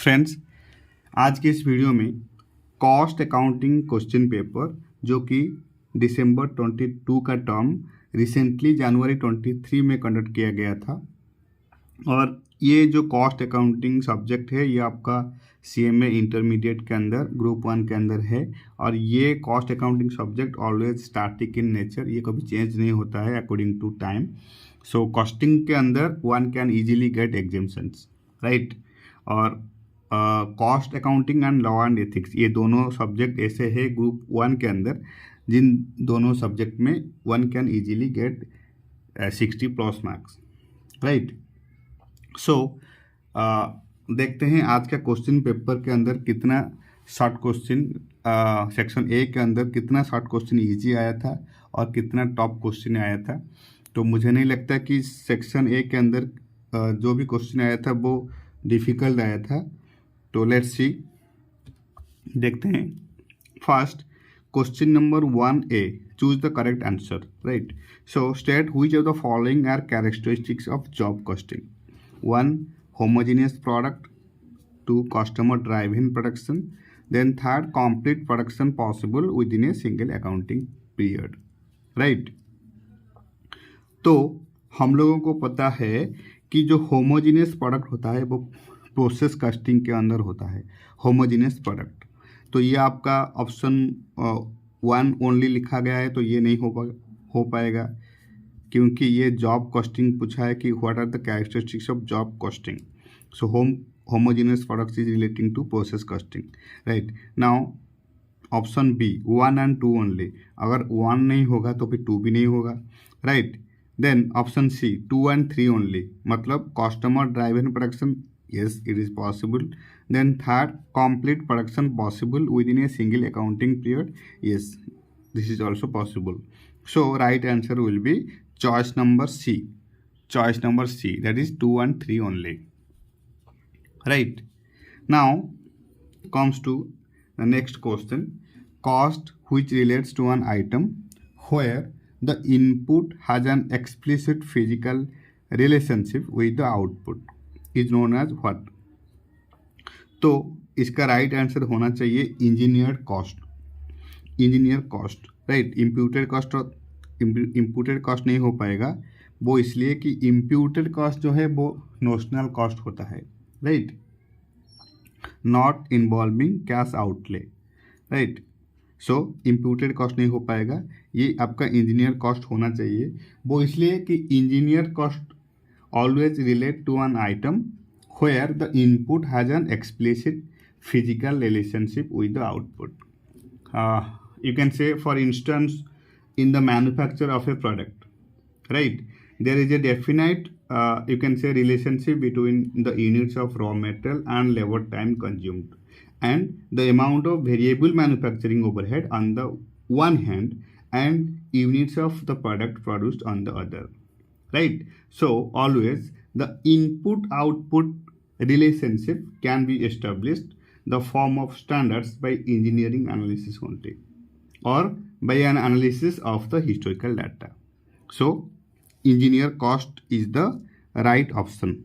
Friends, आज के इस वीडियो में कॉस्ट अकाउंटिंग क्वेश्चन पेपर जो कि दिसंबर 22 का टर्म रिसेंटली जनवरी 23 में कंडक्ट किया गया था। और ये जो कॉस्ट अकाउंटिंग सब्जेक्ट है ये आपका CMA इंटरमीडिएट के अंदर ग्रुप 1 के अंदर है। और ये cost accounting subject always static in nature, ये कभी चेंज नहीं होता है according to time. So costing के अंदर one can easily get exemptions, right. और cost accounting and law and ethics ये दोनों सब्जेक्ट ऐसे है ग्रुप 1 के अंदर जिन दोनों सब्जेक्ट में one can easily get 60+ marks, right. So देखते हैं आज का क्वेश्चन पेपर के अंदर कितना शॉर्ट क्वेश्चन, सेक्शन ए के अंदर कितना शॉर्ट क्वेश्चन इजी आया था और कितना टॉप क्वेश्चन आया था। तो मुझे नहीं लगता कि सेक्शन ए के अंदर जो भी क्वेश्चन आया था वो डिफ़िकल्ट आया था। तो लेट्स सी, देखते हैं। First question number 1A, choose the correct answer, right. So state which of the following are characteristics of job costing. 1, homogeneous product. 2, customer driven production. Then 3rd, complete production possible within a single accounting period, right। तो हम लोगों को पता है कि जो homogeneous product होता है वो प्रोसेस कॉस्टिंग के अंदर होता है, होमोजीनियस प्रोडक्ट। तो ये आपका ऑप्शन 1 ओनली लिखा गया है, तो ये नहीं हो पाएगा क्योंकि ये जॉब कॉस्टिंग पूछा है कि what are the characteristics of job costing. So homogeneous products is relating to process costing, right. Now option B 1 and 2 only, अगर 1 नहीं होगा तो फिर 2 भी नहीं होगा, right. Then option C 2 and 3 only, मतलब customer driven production, yes it is possible. Then 3rd, complete production possible within a single accounting period, yes this is also possible. So right answer will be choice number C, that is 2 and 3 only, right। Now comes to the next question, cost which relates to an item where the input has an explicit physical relationship with the output is known as what। तो इसका right answer होना चाहिए engineer cost, right. Imputed cost नहीं हो पाएगा, वो इसलिए कि इम्प्यूटेड कॉस्ट जो है वो नोशनल कॉस्ट होता है, right, not involving cash outlay, right. So imputed cost नहीं हो पाएगा, ये आपका इंजीनियर कॉस्ट होना चाहिए। वो इसलिए कि engineer cost always relate to an item where the input has an explicit physical relationship with the output. You can say, for instance, in the manufacture of a product, right, there is a definite you can say relationship between the units of raw material and labor time consumed and the amount of variable manufacturing overhead on the one hand and units of the product produced on the other, right। So always the input output relationship can be established the form of standards by engineering analysis only or by an analysis of the historical data. So engineer cost is the right option,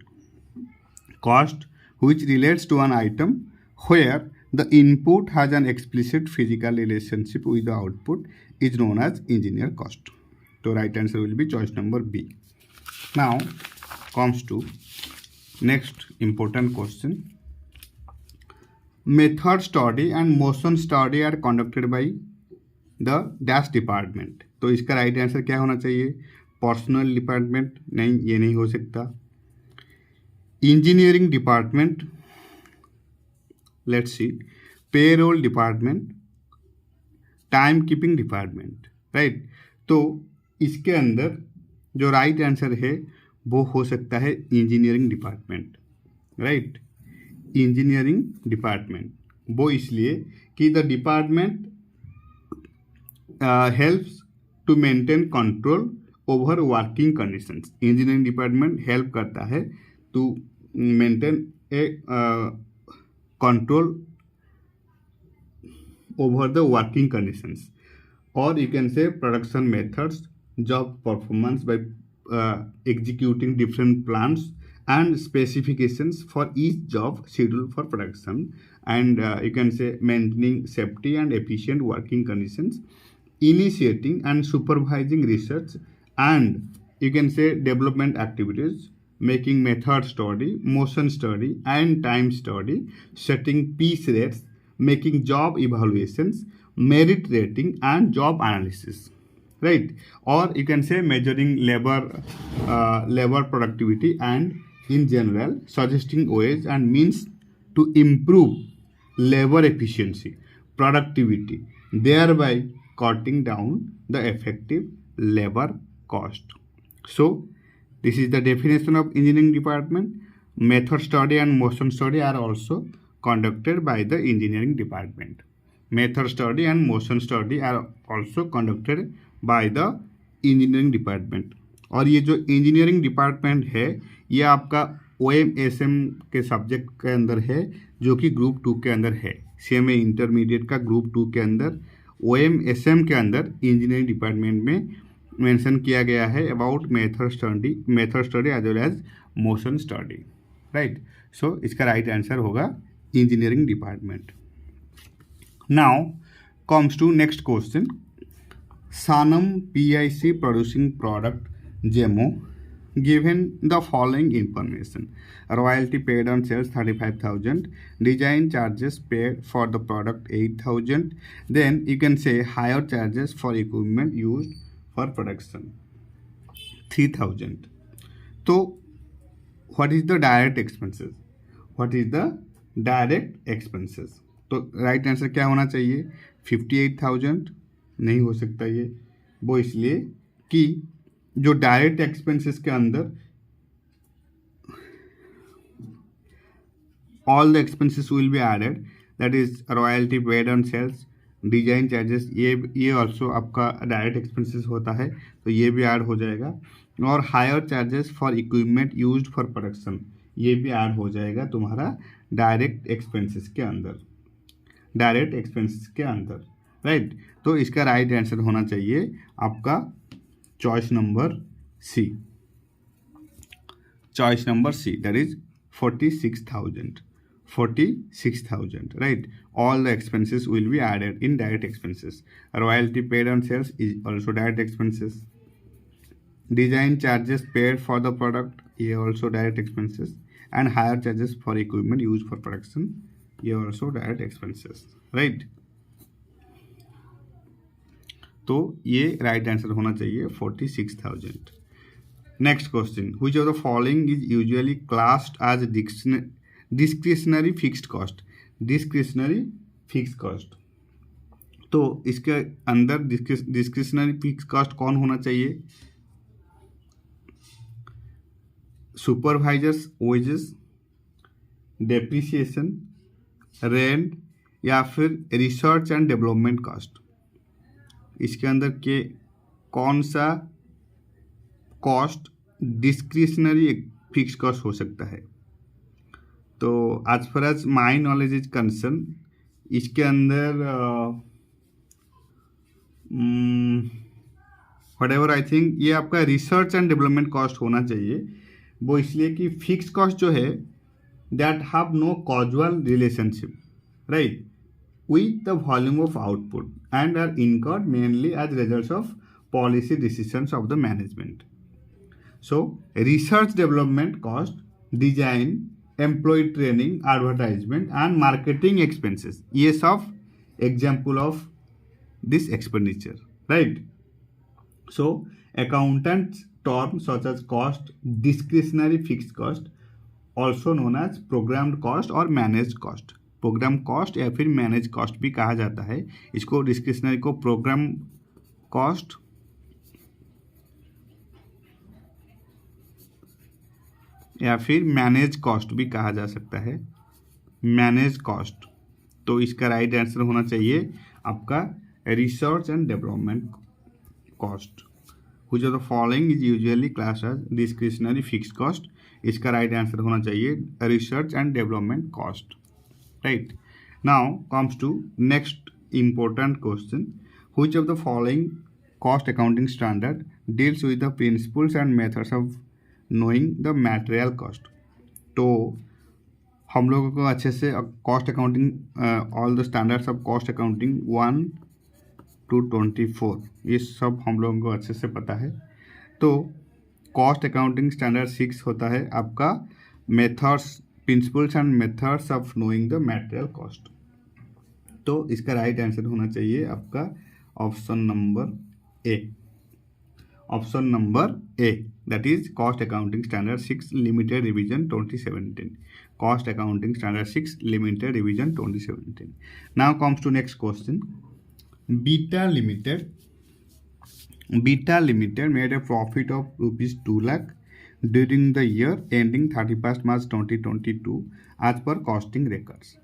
cost which relates to an item where the input has an explicit physical relationship with the output is known as engineer cost. So right answer will be choice number B. Now comes to next important question, method study and motion study are conducted by the dash department। तो इसका right answer क्या होना चाहिए, personal department, नहीं ये नहीं हो सकता। Engineering department, let's see, payroll department, time keeping department, right. तो इसके अंदर जो राइट आंसर है वो हो सकता है engineering department, right. Engineering department वो इसलिए कि the department helps to maintain control over working conditions. Engineering department help करता है to maintain a control over the working conditions, और you can say production methods, job performance by executing different plans and specifications for each job schedule for production, and you can say maintaining safety and efficient working conditions, initiating and supervising research and you can say development activities, making method study, motion study and time study, setting piece rates, making job evaluations, merit rating and job analysis, right? Or you can say measuring labor productivity and in general suggesting ways and means to improve labor efficiency, productivity, thereby cutting down the effective labor cost. So this is the definition of engineering department. Method study and motion study are also conducted by the engineering department. Method study and motion study are also conducted by the engineering department. और ये जो engineering department है ये आपका OMSM के subject के अंदर है, जो कि ग्रुप 2 के अंदर है। CMA इंटरमीडिएट का ग्रुप 2 के अंदर OMSM के अंदर इंजीनियरिंग डिपार्टमेंट में मेंशन किया गया है about method study as well as motion study, right. So इसका राइट आंसर होगा engineering department. Now comes to next question. Sanam PIC producing product Gemo given the following information: royalty paid on sales 35,000, design charges paid for the product 8,000, then you can say higher charges for equipment used for production 3,000. So what is the direct expenses? What is the direct expenses? तो right answer क्या होना चाहिए? 58,000 नहीं हो सकता ये, वो इसलिए कि जो डायरेक्ट एक्सपेंसेस के अंदर all the expenses will be added, that is royalty paid on sales, design charges, ये ऑल्सो आपका डायरेक्ट एक्सपेंसेस होता है, तो ये भी ऐड हो जाएगा। और hire charges for equipment used for production, ये भी ऐड हो जाएगा तुम्हारा डायरेक्ट एक्सपेंसेस के अंदर, डायरेक्ट एक्सपेंसेस के अंदर, राइट। तो इसका राइट आंसर होना चाहिए आपका choice number C, choice number C, that is 46,000, right? All the expenses will be added in direct expenses. Royalty paid on sales is also direct expenses. Design charges paid for the product, ये also direct expenses. And higher charges for equipment used for production, ये also direct expenses, right? तो ये right answer होना चाहिए 46,000। Next question, which of the following is usually classed as discretionary fixed cost? Discretionary fixed cost, तो इसके अंदर discretionary fixed cost कौन होना चाहिए? सुपरवाइजर्स वेजेस, डेप्रिसिएशन, रेंट या फिर रिसर्च एंड डेवलपमेंट कॉस्ट। इसके अंदर के कौन सा कॉस्ट डिस्क्रिशनरी फिक्स कॉस्ट हो सकता है? तो as far as my knowledge is concerned, इसके अंदर वट एवर आई थिंक ये आपका रिसर्च एंड डेवलपमेंट कॉस्ट होना चाहिए। वो इसलिए कि फिक्स कॉस्ट जो है that have no casual relationship, right, with the volume of output and are incurred mainly as results of policy decisions of the management. So research development cost, design, employee training, advertisement and marketing expenses, ये सब example of this expenditure, right? So accountants terms such as cost, discretionary fixed cost, also known as programmed cost or managed cost, program cost या फिर manage cost भी कहा जाता है। इसको discretionary को प्रोग्राम कॉस्ट या फिर मैनेज कॉस्ट भी कहा जा सकता है, मैनेज कॉस्ट। तो इसका राइट आंसर होना चाहिए आपका research and development cost. Which of the following is usually classed as discretionary fixed cost? इसका राइट आंसर होना चाहिए research and development cost, right? Now comes to next important question, which of the following cost accounting standard deals with the principles and methods of knowing the material cost? तो हम लोगों को अच्छे से cost accounting all the standards of cost accounting 1 to 24 ये सब हम लोगों को अच्छे से पता है। तो कॉस्ट अकाउंटिंग स्टैंडर्ड 6 होता है आपका methods, principles and methods of knowing the material cost. तो इसका राइट आंसर होना चाहिए आपका option number A. Option number A, that is cost accounting standard 6 limited revision 2017, cost accounting standard 6 limited revision 2017. Now comes to next question. Beta limited made a profit of rupees 2 lakh during the year ending 31st March 2022 as per costing records,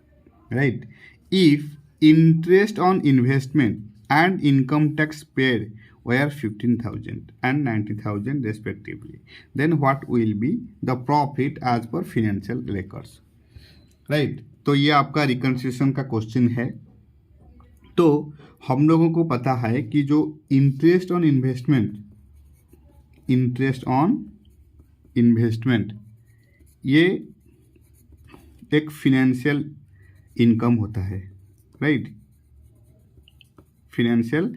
right? If interest on investment and income tax paid were 15,000 and 90,000 respectively, then what will be the profit as per financial records, right? तो ये आपका reconciliation का question है। तो हम लोगों को पता है कि जो इंटरेस्ट ऑन इन्वेस्टमेंट ये एक फिनेंशियल इनकम होता है, राइट? फिनेंशियल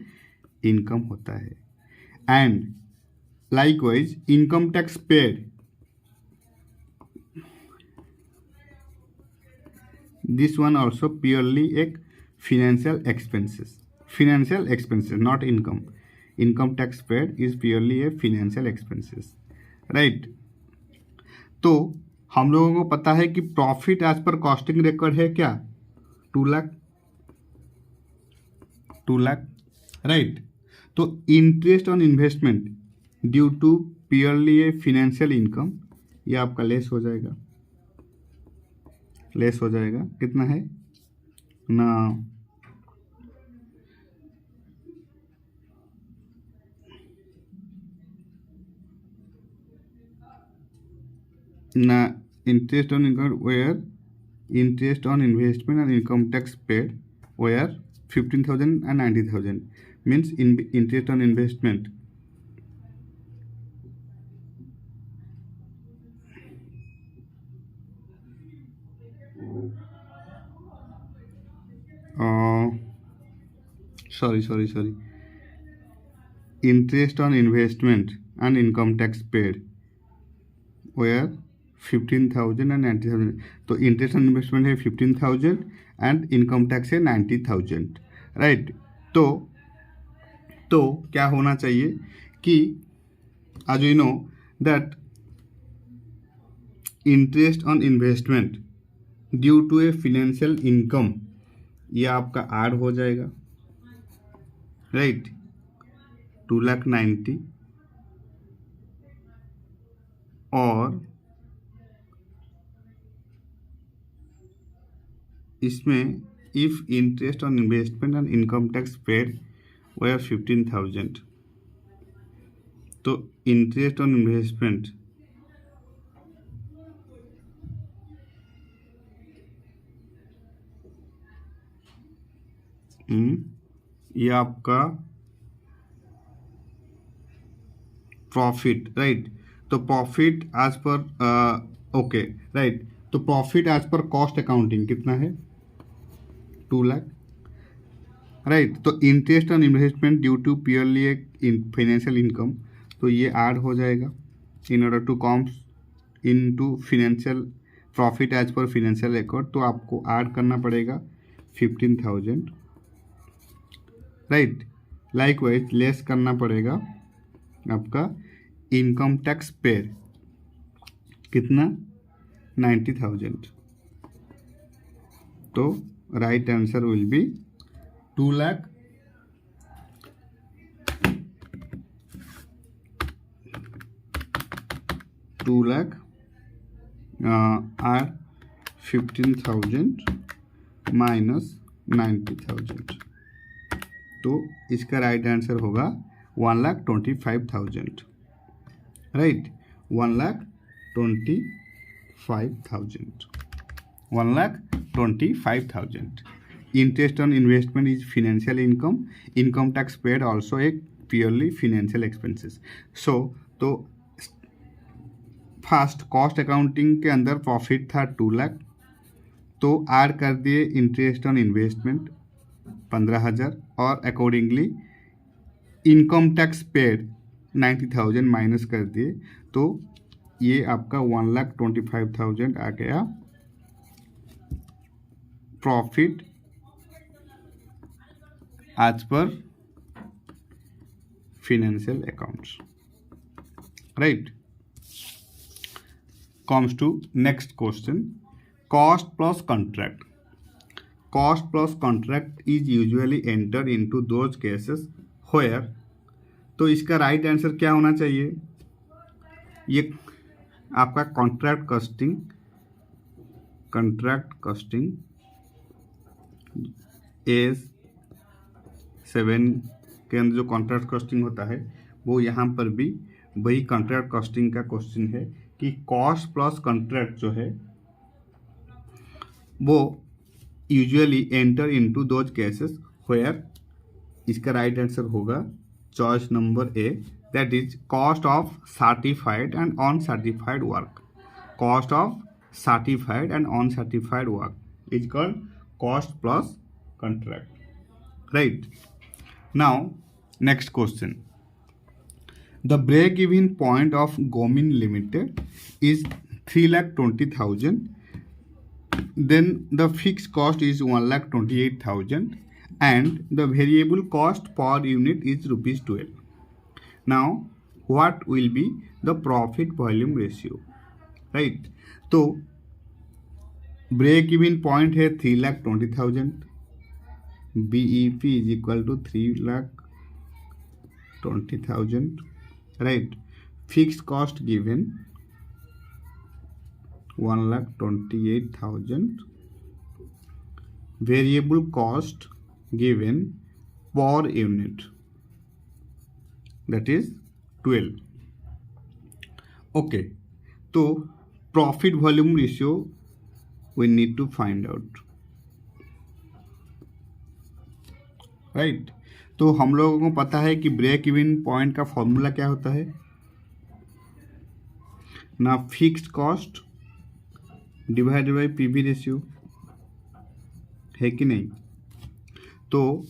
इनकम होता है। And likewise income tax paid, this one also purely एक financial expenses not income tax paid is purely a financial expenses, right? तो हम लोगों को पता है कि profit as per costing record है क्या, 2 लाख, राइट? तो interest on investment due to purely a financial income, ये आपका लेस हो जाएगा कितना है ना, interest on income where interest on investment and income tax paid were 15,000 and 90,000 means interest on investment sorry interest on investment and income tax paid were 15,000 and 90,000। तो interest on investment है 15,000 and income tax है 90,000, right? तो क्या होना चाहिए कि as you know that interest on investment due to a financial income ये आपका ऐड हो जाएगा, राइट? 2,90,000 और इसमें if interest on investment and income tax paid were 15,000, तो इंटरेस्ट ऑन इन्वेस्टमेंट ये आपका प्रॉफिट, राइट? तो profit as per okay, right? तो profit as per cost accounting कितना है, 2 लाख, राइट? तो interest on investment due to purely एक financial income, तो ये ऐड हो जाएगा in order to comes in to financial profit as per financial record. तो आपको ऐड करना पड़ेगा 15,000, राइट? लाइकवाइज लेस करना पड़ेगा आपका इनकम टैक्स पेड कितना, 90,000। तो right answer will be 2 lakh 15,000 minus 90,000। तो इसका राइट आंसर होगा 1,25,000, right? 1,25,000 interest on investment is financial income tax paid also एक प्योरली फिनेंशियल एक्सपेंसेस। सो तो फर्स्ट कॉस्ट अकाउंटिंग के अंदर प्रॉफिट था 2 लाख, तो ऐड कर दिए इंटरेस्ट ऑन इन्वेस्टमेंट 15,000 और accordingly income tax paid 90,000 minus कर दिए, तो ये आपका 1,25,000 आ गया profit as per financial accounts, right? Comes to next question, cost plus contract. Cost plus contract is usually entered into those cases where, तो इसका राइट आंसर क्या होना चाहिए? ये आपका कॉन्ट्रैक्ट कॉस्टिंग एज 7 के अंदर जो कॉन्ट्रैक्ट कॉस्टिंग होता है वो यहाँ पर भी वही कॉन्ट्रैक्ट कॉस्टिंग का क्वेश्चन है कि कॉस्ट प्लस कॉन्ट्रैक्ट जो है वो usually enter into those cases where, इसका राइट आंसर होगा choice number A, that is cost of certified and on certified work. Cost of certified and on certified work is called cost plus contract, right? Now, next question. The break-even point of Gomin Limited is 3,20,000. Then the fixed cost is 1,28,000 and the variable cost per unit is rupees 12. Now, what will be the profit volume ratio? Right? तो break-even point है 3,20,000. BEP is equal to 3,20,000, right? Fixed cost given 1,28,000. Variable cost given per unit, that is 12. Okay, तो profit volume ratio we need to find out. Right, तो हम लोगों को पता है कि ब्रेक इवन पॉइंट का फॉर्मूला क्या होता है ना, fixed cost divided by PV ratio, है कि नहीं? तो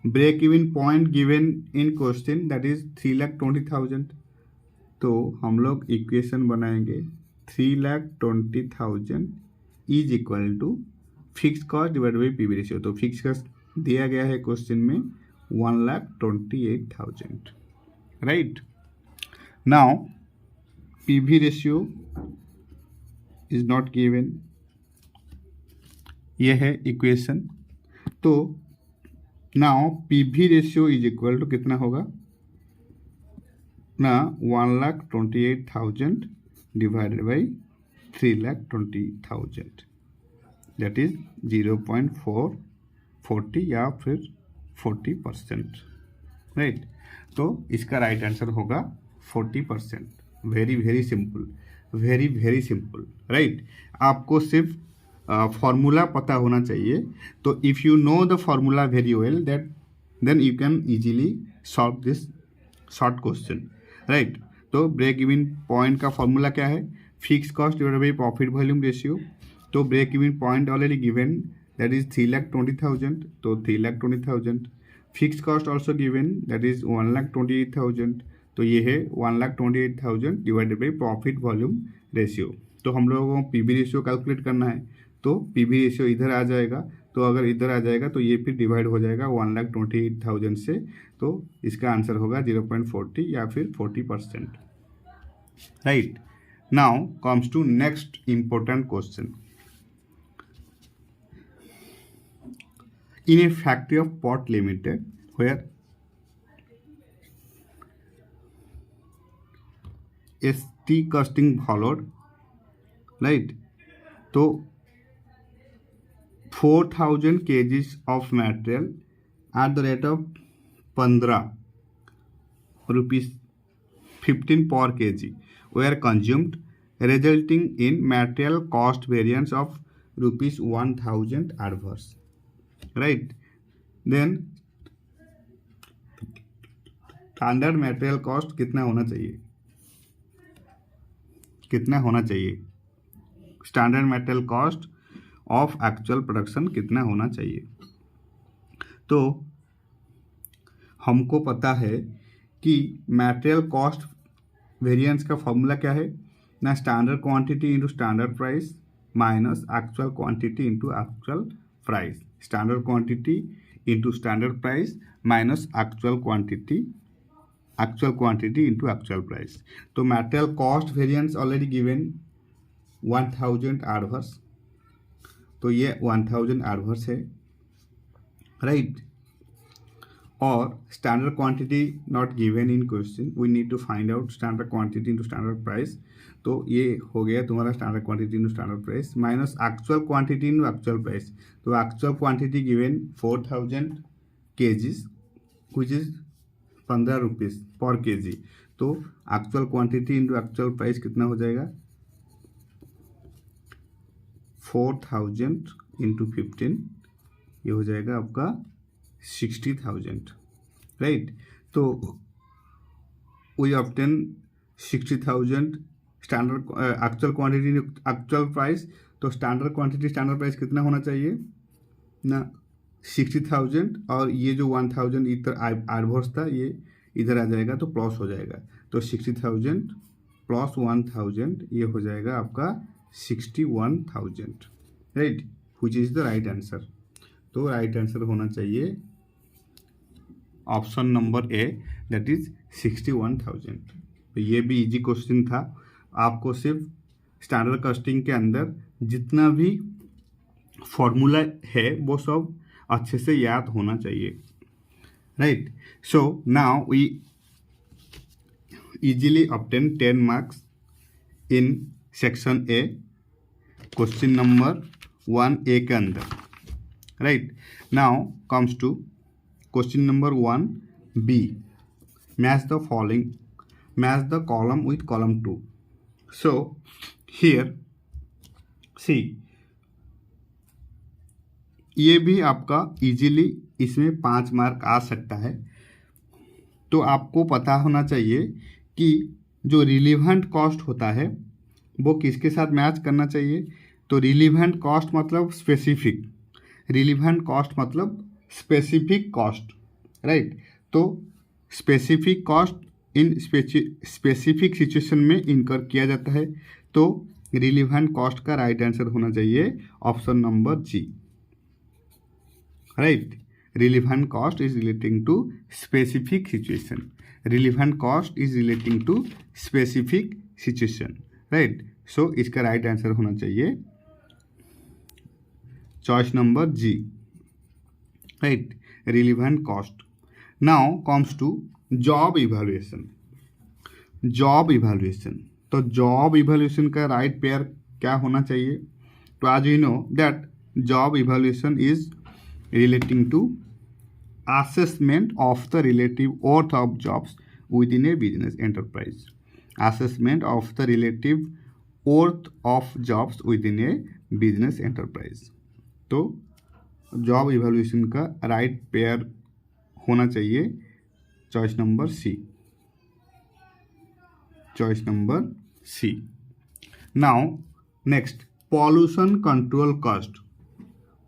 break even point given in question that is 3,20,000, तो हम लोग इक्वेशन बनाएंगे 3,20,000 is equal to fixed cost divided by PV ratio. तो फिक्स कॉस्ट दिया गया है क्वेश्चन में 1,28,000, right? Now PV ratio is not given, ये है इक्वेशन. तो now PV ratio is equal to कितना होगा ना, 1,28,000 डिवाइडेड बाई 3,20,000, दैट इज 0.440 या फिर 40%, राइट? तो इसका राइट आंसर होगा 40%. Very simple, right? आपको सिर्फ फॉर्मूला पता होना चाहिए. तो if you know the formula very well then you can easily solve this short question, right? तो ब्रेक इवन पॉइंट का फॉर्मूला क्या है? Fix cost divided by profit volume ratio. तो break even point already given, that is 3,20,000, तो 3,20,000. Fix cost also given, that is 1,28,000, तो ये है 1,28,000 divided by profit volume ratio. तो हम लोगों को पीवी रेशियो कैलकुलेट करना है, तो पीवी रेशियो इधर आ जाएगा. तो अगर इधर आ जाएगा तो ये फिर डिवाइड हो जाएगा 1,28,000 से, तो इसका आंसर होगा 0.40 या फिर 40%, right? Now comes to next important question. In a factory of Pot Limited, where ST costing followed, right? तो 4,000 kgs of material at the rate of 15 rupees 15 per kg were consumed, resulting in material cost variance of rupees 1,000 adverse. Right? Then standard material cost कितना होना चाहिए? कितना होना चाहिए, standard material cost of actual production कितना होना चाहिए। तो हमको पता है कि मटेरियल कॉस्ट वेरिएंस का फॉर्मूला क्या है ना, standard quantity into standard price minus actual quantity into actual price, standard quantity into standard price minus actual quantity into actual price. तो material cost variance already given 1000 adverse, तो ये 1000 adverse है, right. और standard quantity not given in question, we need to find out standard quantity into standard price. तो ये हो गया तुम्हारा standard quantity into standard price minus actual quantity into actual price. तो actual quantity given 4000 kgs which is 15 rupees per kg। तो actual quantity into actual price कितना हो जाएगा, 4000 इंटू 15, ये हो जाएगा आपका 60,000, राइट। तो we obtain 60,000 standard actual quantity actual price. तो स्टैंडर्ड क्वांटिटी स्टैंडर्ड प्राइस कितना होना चाहिए ना, 60,000, और ये जो 1000 इधर एडवर्स था ये इधर आ जाएगा तो प्लस हो जाएगा। तो 60,000 प्लस 1000 ये हो जाएगा आपका 61,000, right, which is the right answer. तो राइट आंसर होना चाहिए option number A, that is 61,000। तो ये भी इजी क्वेश्चन था, आपको सिर्फ स्टैंडर्ड कॉस्टिंग के अंदर जितना भी फॉर्मूला है वो सब अच्छे से याद होना चाहिए, right. So now we easily obtain 10 marks in section A, question number 1A के अंदर, right. Now comes to question number 1B, match the following, match the column with column 2। So here see, ये भी आपका easily इसमें 5 mark आ सकता है। तो आपको पता होना चाहिए कि जो रिलीवेंट कॉस्ट होता है वो किसके साथ मैच करना चाहिए। तो रिलीवेंट कॉस्ट मतलब स्पेसिफिक, रिलीवेंट कॉस्ट मतलब स्पेसिफिक कॉस्ट, राइट। तो specific cost in specific situation में इनकर किया जाता है। तो रिलीवेंट कॉस्ट का राइट आंसर होना चाहिए option number G, right. Relevant cost is relating to specific situation, relevant cost is relating to specific situation, right. So इसका राइट आंसर होना चाहिए choice number G, right, relevant cost. Now comes to job evaluation, job evaluation. तो job evaluation का right pair क्या होना चाहिए। तो as you know that job evaluation is relating to assessment of the relative worth of jobs within a business enterprise, assessment of the relative worth of jobs within a business enterprise। तो job evaluation का right pair होना चाहिए choice number C, choice number C. Now next pollution control cost,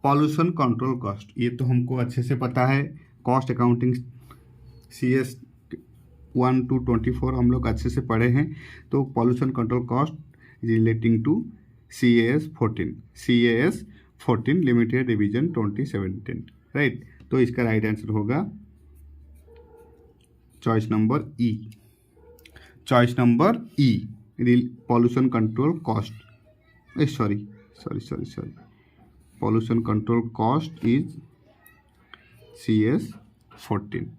pollution control cost, ये तो हमको अच्छे से पता है, कॉस्ट अकाउंटिंग CS 1 to 24 हम लोग अच्छे से पढ़े हैं। तो pollution control cost relating to CAS 14 limited revision 2017, right. तो इसका राइट आंसर होगा choice number E, choice number E, pollution control cost, sorry, pollution control cost is CS 14,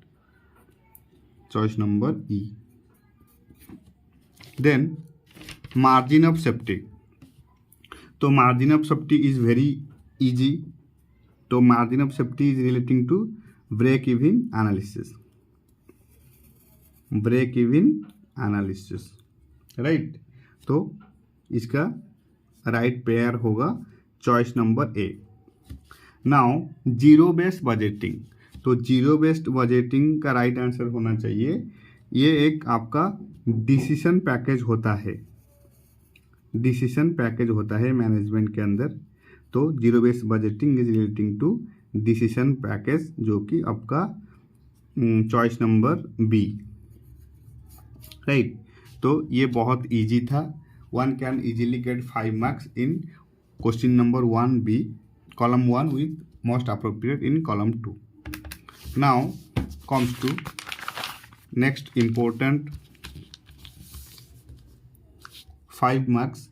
choice number E। Then margin of safety, तो margin of safety is very easy। तो margin of safety is relating to break even analysis, break even analysis, right। तो इसका right pair होगा choice number ए। Now zero based budgeting, तो zero based budgeting का right answer होना चाहिए, ये एक आपका डिसीजन पैकेज होता है, डिसीजन पैकेज होता है मैनेजमेंट के अंदर। तो zero based budgeting is relating to decision package, जो कि आपका चॉइस नंबर बी, राइट। तो ये बहुत इजी था। One can easily gate 5 marks in question number 1B, column 1 with most appropriate in column 2. Now comes to next important 5 marks.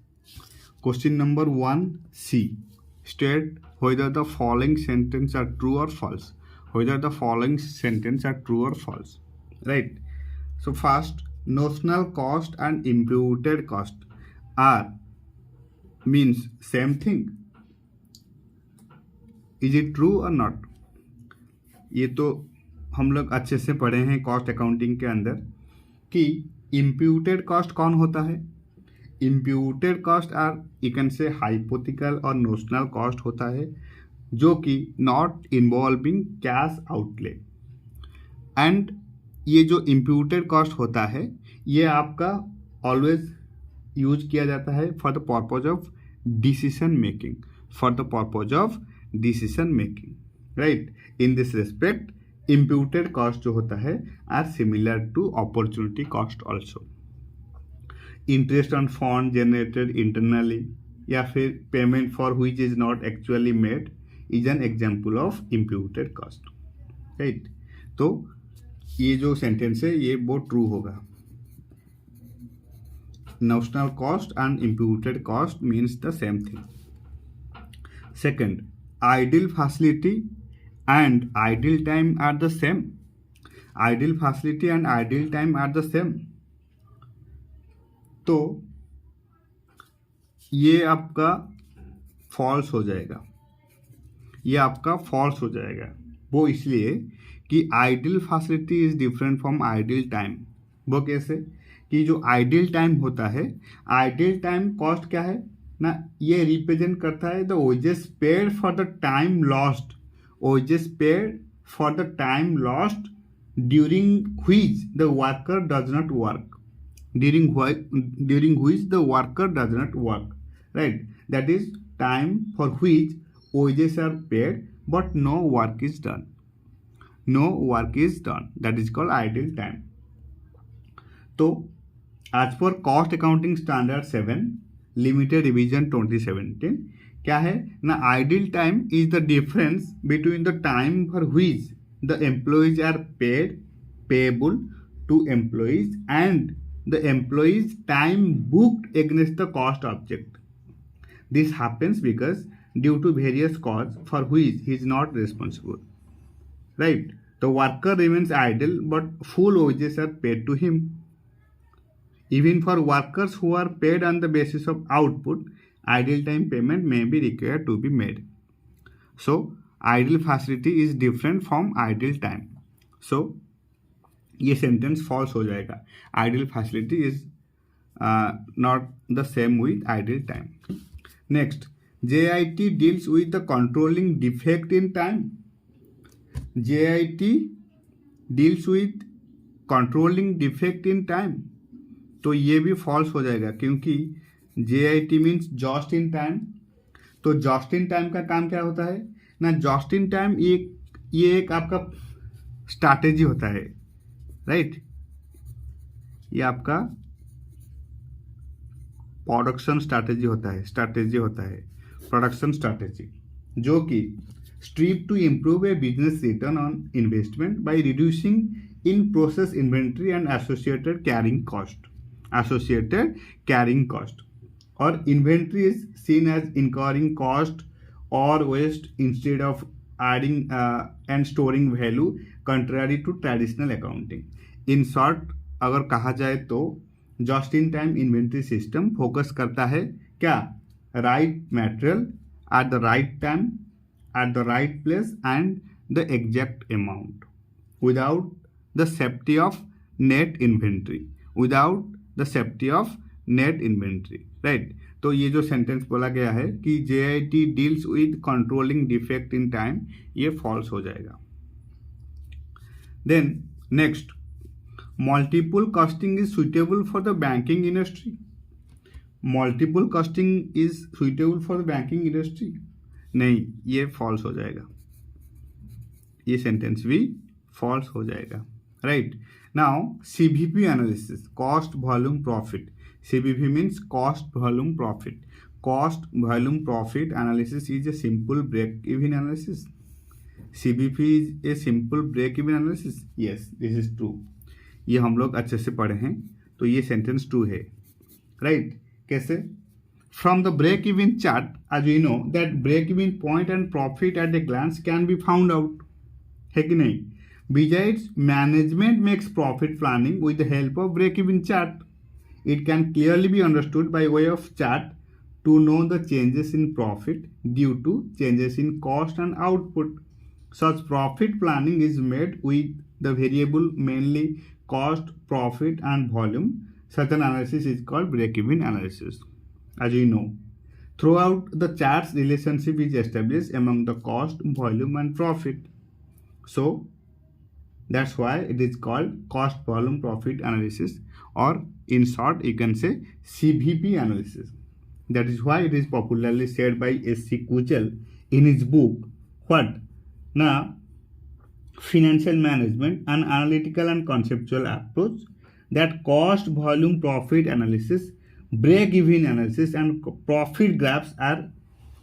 Question number 1C. State whether the following sentence are true or false. Whether the following sentence are true or false. Right. So first, notional cost and imputed cost are means same thing. Is it true or not? ये तो हम लोग अच्छे से पढ़े हैं cost accounting के अंदर कि इम्प्यूटेड कॉस्ट कौन होता है। Imputed cost are you can say hypothetical और नोशनल कॉस्ट होता है, जो कि not involving cash outlay. And ये जो इम्प्यूटेड कॉस्ट होता है ये आपका ऑलवेज यूज किया जाता है for the purpose of decision making, for the purpose of decision making, right. In this respect imputed cost जो होता है are similar to opportunity cost also. Interest on fund generated internally या फिर payment for which is not actually made is an example of imputed cost, right. तो ये जो sentence है ये वो ट्रू होगा। Notional cost and imputed cost means the same thing. Second, idle facility and idle time are the same. Idle facility and idle time are the same. तो ये आपका फॉल्स हो जाएगा, ये आपका फॉल्स हो जाएगा। वो इसलिए कि idle facility is different from idle time. वो कैसे कि जो आइडल टाइम होता है, आइडल टाइम कॉस्ट क्या है ना, ये रिप्रेजेंट करता है the wages paid for the time lost, wages paid for the time lost during which the worker does not work, during which the worker does not work, right? That is time for which wages are paid but no work is done. No work is done. That is called idle time. So, as per Cost Accounting Standard 7, Limited Revision 2017, क्या है ना, idle time is the difference between the time for which the employees are payable to employees and the employee's time booked against the cost object. This happens because due to various causes for which he is not responsible, right? The worker remains idle but full wages are paid to him. Even for workers who are paid on the basis of output, idle time payment may be required to be made. So idle facility is different from idle time. So ये sentence false हो जाएगा। Idle facility is not the same with idle time. Next, JIT deals with the controlling defect in time. JIT deals with controlling defect in time, तो ये भी false हो जाएगा क्योंकि JIT means just in time. तो just in time का काम क्या होता है ना, जस्ट इन टाइम ये एक आपका स्ट्रैटेजी होता है, राइट। ये आपका प्रोडक्शन स्ट्रैटेजी होता है, प्रोडक्शन स्ट्रैटेजी, जो कि strive to improve a business return on investment by reducing in process inventory and associated carrying cost और inventory is seen as incurring cost और waste instead of adding and storing value contrary to traditional accounting. In short, अगर कहा जाए तो just in time inventory system focus करता है क्या, right material at the right time at the right place and the exact amount without the safety of net inventory, right. तो ये जो सेंटेंस बोला गया है कि JIT deals with controlling defect in time, ये फॉल्स हो जाएगा। Then next, multiple costing is suitable for the banking industry. Multiple costing is suitable for the banking industry, नहीं, ये फॉल्स हो जाएगा, ये सेंटेंस भी फॉल्स हो जाएगा, right. Now CVP analysis, cost volume profit. CVP means cost volume profit. Cost volume profit analysis is a simple break even analysis. CVP is a simple break even analysis, yes this is true. ये हम लोग अच्छे से पढ़े हैं, तो ये sentence true है, राइट। कैसे? From the break even chart, as you know that break even point and profit at a glance can be found out, है कि नहीं? Besides, management makes profit planning with the help of break even chart. It can clearly be understood by way of chart to know the changes in profit due to changes in cost and output. Such profit planning is made with the variable mainly cost, profit and volume. Such an analysis is called break-even analysis. As you know, throughout the chart's relationship is established among the cost, volume and profit. So that's why it is called cost, volume, profit analysis, or in short you can say CVP analysis. That is why it is popularly said by S.C. Kuchel in his book, what? Now, Financial Management, an analytical and conceptual approach, that cost, volume, profit analysis, break-even analysis and profit graphs are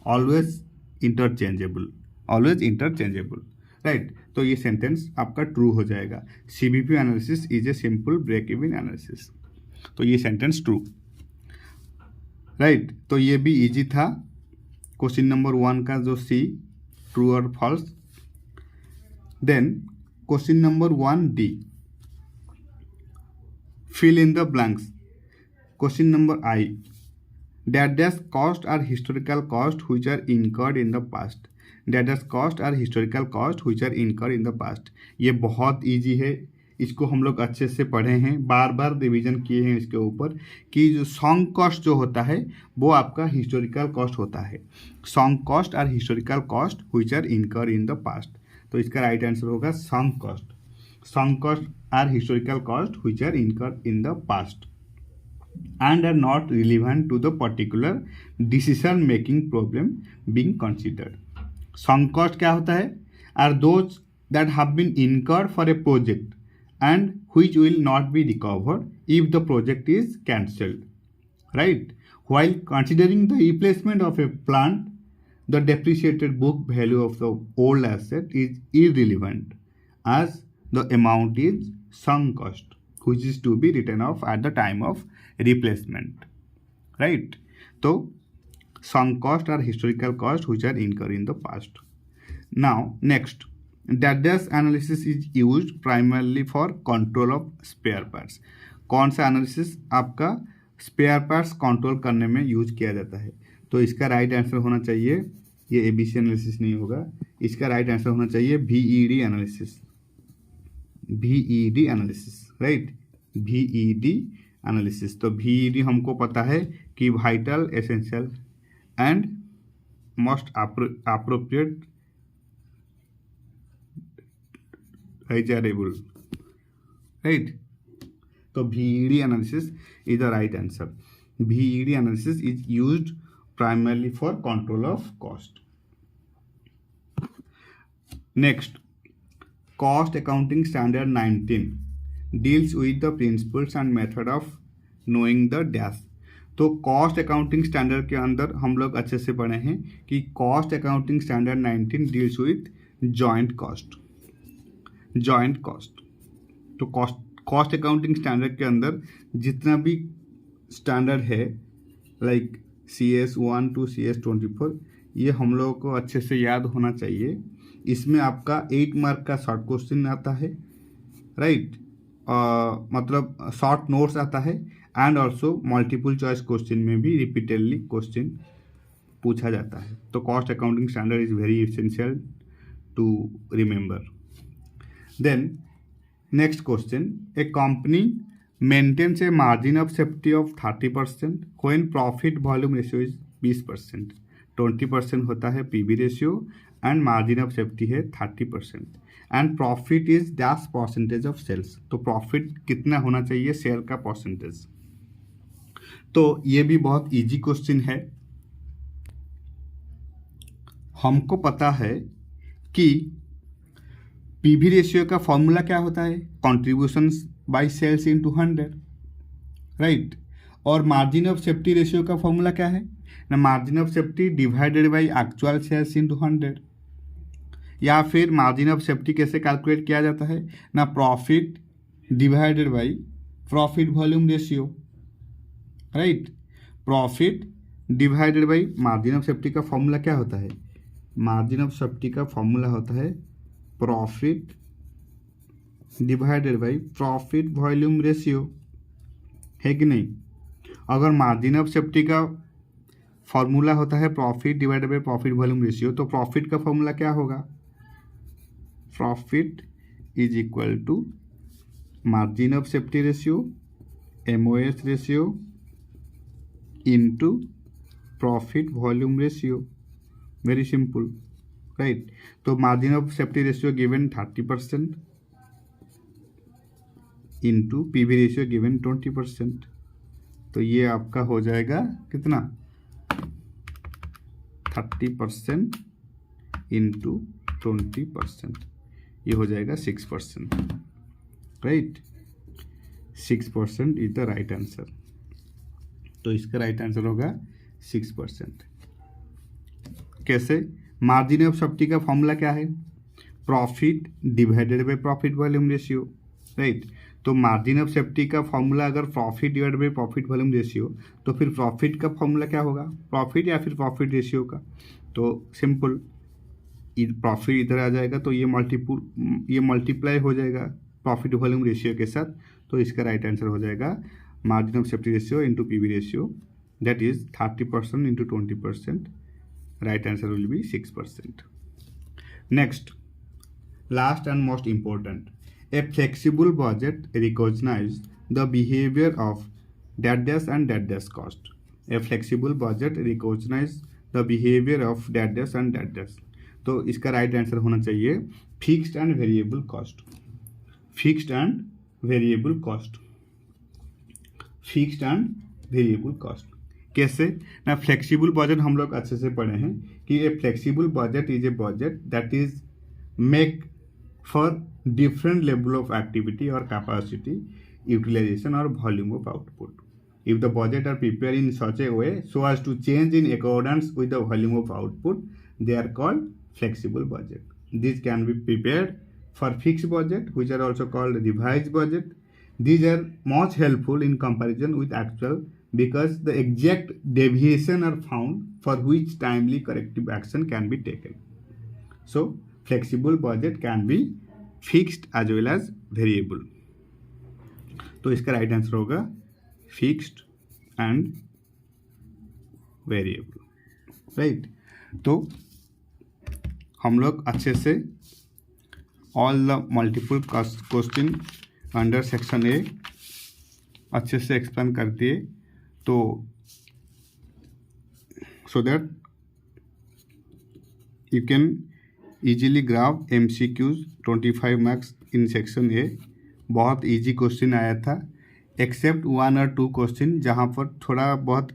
always interchangeable, right. तो ये sentence आपका true हो जाएगा। CVP analysis is a simple break even analysis, तो ये sentence true, right. तो ये भी इजी था। क्वेश्चन नंबर 1 का जो सी, ट्रू और false. Then question number 1D, fill in the blanks. Question number I, dash cost are historical cost which are incurred in the past. Dash cost are historical cost which are incurred in the past. ये बहुत easy है, इसको हम लोग अच्छे से पढ़े हैं, बार बार रिवीजन किए हैं इसके ऊपर कि जो सॉन्ग कॉस्ट जो होता है वो आपका हिस्टोरिकल कॉस्ट होता है। Sunk cost are historical cost which are incur in the past, तो इसका राइट आंसर होगा sunk cost. Sunk costs are historical costs which are incurred in the past and are not relevant to the particular decision making problem being considered. Sunk cost क्या होता है? Are those that have been incurred for a project and which will not be recovered if the project is cancelled, right? While considering the replacement of a plant, the depreciated book value of the old asset is irrelevant as the amount is sunk cost which is to be written off at the time of replacement, right? So sunk cost are historical cost which are incurred in the past. Now next, dash analysis is used primarily for control of spare parts. कौन सा analysis आपका spare parts control करने में use किया जाता है? तो इसका राइट आंसर होना चाहिए, ये एबीसी एनालिसिस नहीं होगा, इसका राइट आंसर होना चाहिए VED analysis. VED analysis, right, VED analysis. तो VED हमको पता है कि vital, essential and most appropriate desirable, right. तो VED analysis is the right answer. VED analysis is used primarily for control of cost. Next, Cost Accounting Standard 19 deals with the principles and method of knowing the dash. तो cost accounting standard के अंदर हम लोग अच्छे से पढ़े हैं कि cost accounting standard 19 deals with joint cost. तो कॉस्ट अकाउंटिंग स्टैंडर्ड के अंदर जितना भी स्टैंडर्ड है लाइक CS1 to CS24, ये हम लोगों को अच्छे से याद होना चाहिए। इसमें आपका 8 मार्क का शॉर्ट क्वेश्चन आता है, राइट, मतलब शॉर्ट नोट्स आता है and also multiple choice question में भी रिपीटेडली क्वेश्चन पूछा जाता है। तो cost accounting standard is very essential to remember. Then next question, a company maintains a margin of safety of 30% when profit volume ratio is 20%, 20% होता है PV ratio and margin of safety है 30% and profit is dash percentage of sales. तो profit कितना होना चाहिए share का percentage? तो ये भी बहुत इजी क्वेश्चन है। हमको पता है कि पीवी रेशियो का फॉर्मूला क्या होता है, contributions by sales into 100, right. और मार्जिन ऑफ सेफ्टी रेशियो का फॉर्मूला क्या है ना, margin of safety divided by actual sales into 100। या फिर मार्जिन ऑफ सेफ्टी कैसे कैलकुलेट किया जाता है ना, profit divided by profit volume ratio, right. Profit divided by margin of safety का फॉर्मूला क्या होता है, मार्जिन ऑफ सेफ्टी का फॉर्मूला होता है profit divided by profit volume ratio, है कि नहीं। अगर मार्जिन ऑफ सेफ्टी का फॉर्मूला होता है profit divided by profit volume ratio, तो प्रॉफिट का फॉर्मूला क्या होगा, profit is equal to margin of safety ratio MOS ratio into profit volume ratio, very simple, right. तो margin of safety ratio given 30% into PV ratio given 20%, तो ये आपका हो जाएगा कितना, 30% इंटू 20%, ये हो जाएगा 6%, right. 6% is the right answer. तो इसका राइट आंसर होगा 6%। कैसे, मार्जिन ऑफ सेफ्टी का फॉर्मूला क्या है, profit divided by profit volume ratio, right. तो मार्जिन ऑफ सेफ्टी का फॉर्मूला अगर profit divided by profit volume ratio, तो फिर प्रॉफिट का फॉर्मूला क्या होगा, प्रॉफिट या फिर प्रॉफिट रेशियो का। तो सिंपल, प्रॉफिट इधर आ जाएगा तो ये मल्टीप्लाई हो जाएगा प्रॉफिट वॉल्यूम रेशियो के साथ, तो इसका राइट आंसर हो जाएगा margin of safety ratio into PV ratio, that is 30% into 20%, right answer will be 6%. Next, last and most important, a flexible budget recognizes the behavior of dash and dash cost. A flexible budget recognizes the behavior of dash and dash. तो इसका right answer होना चाहिए fixed and variable cost, fixed and variable cost, fixed and variable cost. कैसे ना, flexible budget हम लोग अच्छे से पढ़े हैं कि a flexible budget is a budget that is make for different level of activity और कैपेसिटी यूटिलाइजेशन और volume of output. If the budget are prepare in such a way so as to change in accordance with the volume of output, they are called flexible budget. This can be prepared for fixed budget which are also called revised budget. These are much helpful in comparison with actual because the exact deviation are found for which timely corrective action can be taken. So, flexible budget can be fixed as well as variable. तो इसका right answer होगा fixed and variable, right. तो हम लोग अच्छे से all the multiple question under section A अच्छे से एक्सप्लेन कर दिए, तो so that you can easily graph MCQs 25 marks in section ए। बहुत इजी क्वेश्चन आया था एक्सेप्ट 1 और 2 क्वेश्चन जहाँ पर थोड़ा बहुत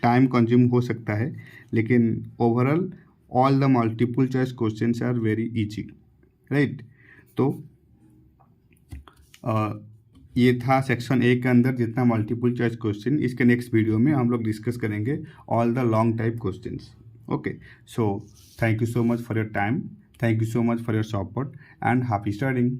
टाइम कंज्यूम हो सकता है, लेकिन overall all the multiple choice questions are very easy, right. तो ये था सेक्शन ए के अंदर जितना मल्टीपल चॉइस क्वेश्चन। इसके नेक्स्ट वीडियो में हम लोग डिस्कस करेंगे all the long type questions. Okay, so thank you so much for your time, thank you so much for your support and happy studying.